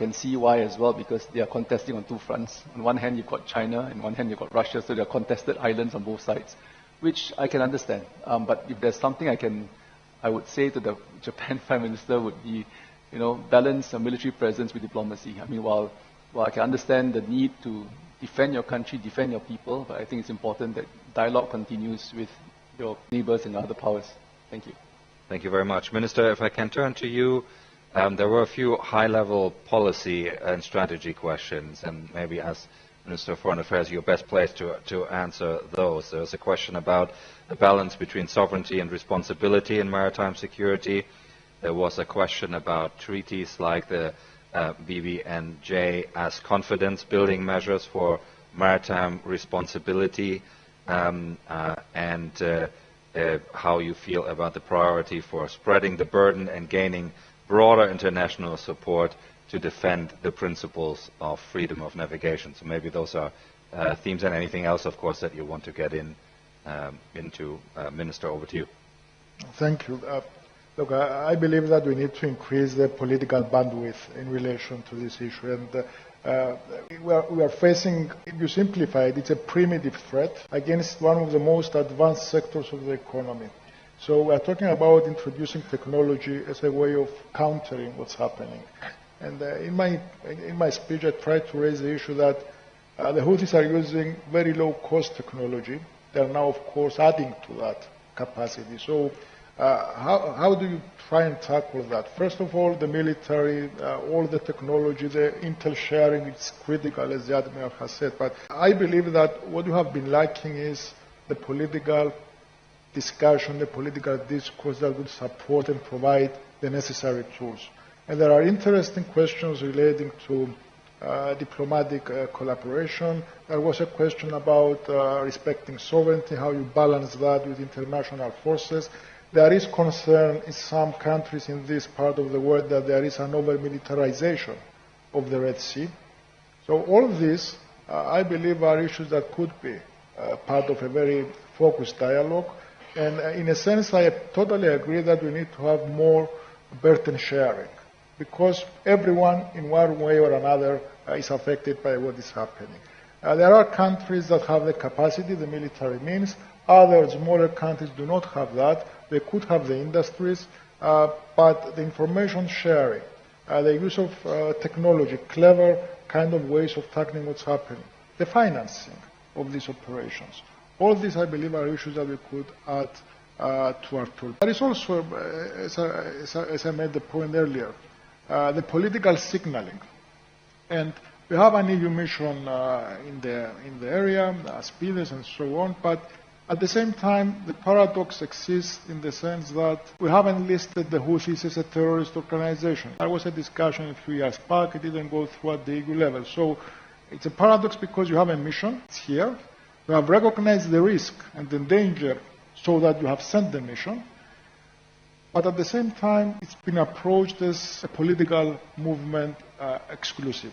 can see why as well, because they are contesting on two fronts. On one hand, you've got China, and on one hand, you've got Russia, so there are contested islands on both sides, which I can understand. But if there's something I would say to the Japan Prime Minister would be, balance a military presence with diplomacy. I mean, while I can understand the need to defend your country, defend your people, but I think it's important that dialogue continues with your neighbors and other powers. Thank you. Thank you very much. Minister, if I can turn to you, there were a few high-level policy and strategy questions, and maybe as Minister of Foreign Affairs, you're best placed to answer those. There was a question about the balance between sovereignty and responsibility in maritime security. There was a question about treaties like the BBNJ as confidence-building measures for maritime responsibility, and how you feel about the priority for spreading the burden and gaining broader international support to defend the principles of freedom of navigation. So maybe those are themes, and anything else, of course, that you want to get into. Minister, over to you. Thank you. Look, I believe that we need to increase the political bandwidth in relation to this issue. And we are facing, if you simplify it, it's a primitive threat against one of the most advanced sectors of the economy. So we are talking about introducing technology as a way of countering what's happening. And in my speech, I tried to raise the issue that the Houthis are using very low-cost technology. They are now, of course, adding to that capacity. So how do you try and tackle that? First of all, the military, all the technology, the intel sharing, it's critical, as the Admiral has said. But I believe that what you have been lacking is the political discussion, the political discourse that would support and provide the necessary tools. And there are interesting questions relating to diplomatic collaboration. There was a question about respecting sovereignty, how you balance that with international forces. There is concern in some countries in this part of the world that there is an over-militarization of the Red Sea. So all of these, I believe, are issues that could be part of a very focused dialogue. And in a sense, I totally agree that we need to have more burden sharing, because everyone, in one way or another, is affected by what is happening. There are countries that have the capacity, the military means. Other smaller countries do not have that. They could have the industries, but the information sharing, the use of technology, clever kind of ways of tackling what's happening, the financing of these operations. All these, I believe, are issues that we could add to our tool. There is also, as I made the point earlier, the political signaling. And we have an EU mission in the area, speeders and so on, but at the same time, the paradox exists in the sense that we haven't listed the Houthis as a terrorist organization. There was a discussion a few years back. It didn't go through at the EU level. So it's a paradox because you have a mission. It's here. You have recognized the risk and the danger so that you have sent the mission. But at the same time, it's been approached as a political movement exclusive.